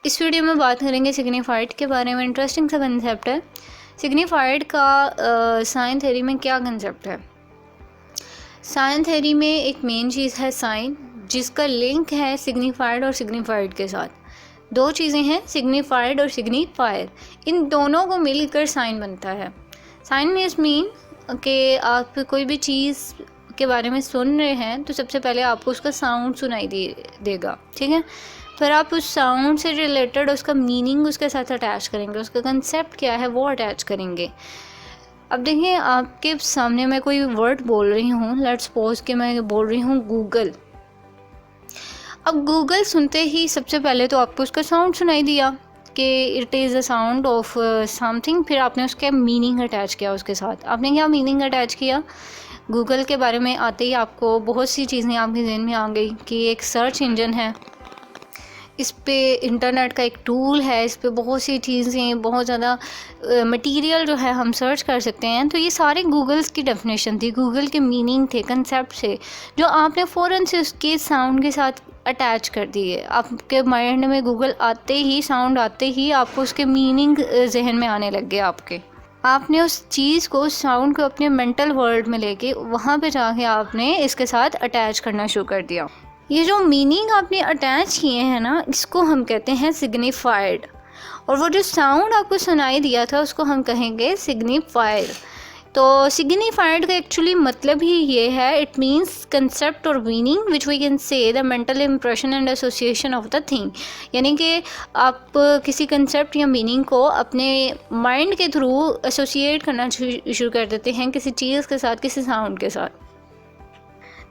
इस वीडियो में बात करेंगे सिग्निफाइड के बारे में। इंटरेस्टिंग सा कंसेप्ट है। सिग्निफाइड का साइन थ्योरी में क्या कंसेप्ट है? साइन थ्योरी में एक मेन चीज़ है साइन, जिसका लिंक है सिग्निफाइड और सिग्निफाइड के साथ। दो चीज़ें हैं, सिग्निफाइड और सिग्निफायर। इन दोनों को मिलकर साइन बनता है। साइन मीन कि आप कोई भी चीज़ के बारे में सुन रहे हैं तो सबसे पहले आपको उसका साउंड सुनाई देगा, ठीक है। फिर आप उस साउंड से रिलेटेड उसका मीनिंग उसके साथ अटैच करेंगे, उसका कंसेप्ट क्या है वो अटैच करेंगे। अब देखिए, आपके सामने मैं कोई वर्ड बोल रही हूँ, लेट्स सपोज कि मैं बोल रही हूँ गूगल। अब गूगल सुनते ही सबसे पहले तो आपको उसका साउंड सुनाई दिया कि it is a sound of something. फिर आपने उसके मीनिंग अटैच किया उसके साथ। आपने क्या मीनिंग अटैच किया? गूगल के बारे में आते ही आपको बहुत सी चीज़ें आपके जहन में आ गई कि एक सर्च इंजन है, इस पे इंटरनेट का एक टूल है, इस पे बहुत सी चीज़ें, बहुत ज़्यादा मटेरियल जो है हम सर्च कर सकते हैं। तो ये सारे गूगल्स की डेफिनेशन थी, गूगल के मीनिंग थे, कंसेप्ट थे, जो आपने फ़ौरन से उसके साउंड के साथ अटैच कर दिए। आपके माइंड में गूगल आते ही, साउंड आते ही आपको उसके मीनिंग जहन में आने लग गए। आपने उस चीज़ को, उस साउंड को अपने मेंटल वर्ल्ड में लेके वहाँ पे जाके आपने इसके साथ अटैच करना शुरू कर दिया। ये जो मीनिंग आपने अटैच किए हैं ना, इसको हम कहते हैं सिग्निफाइड। और वो जो साउंड आपको सुनाई दिया था उसको हम कहेंगे सिग्निफायर। तो सिग्निफाइड का एक्चुअली मतलब ही ये है, इट मीन्स कंसेप्ट और meaning which we can say the mental impression and association of the thing. यानी कि आप किसी कंसेप्ट या मीनिंग को अपने माइंड के थ्रू एसोसिएट करना शुरू कर देते हैं किसी चीज़ के साथ, किसी साउंड के साथ।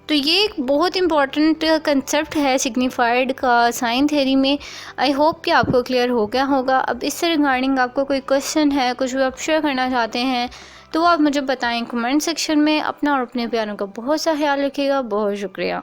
तो ये एक बहुत इम्पॉर्टेंट कंसेप्ट है सिग्निफाइड का साइन थ्योरी में। आई होप कि आपको क्लियर हो गया होगा। अब इससे रिगार्डिंग आपको कोई क्वेश्चन है, कुछ भी आप शेयर करना चाहते हैं तो आप मुझे बताएं कमेंट सेक्शन में। अपना और अपने प्यारों का बहुत सा ख्याल रखिएगा। बहुत शुक्रिया।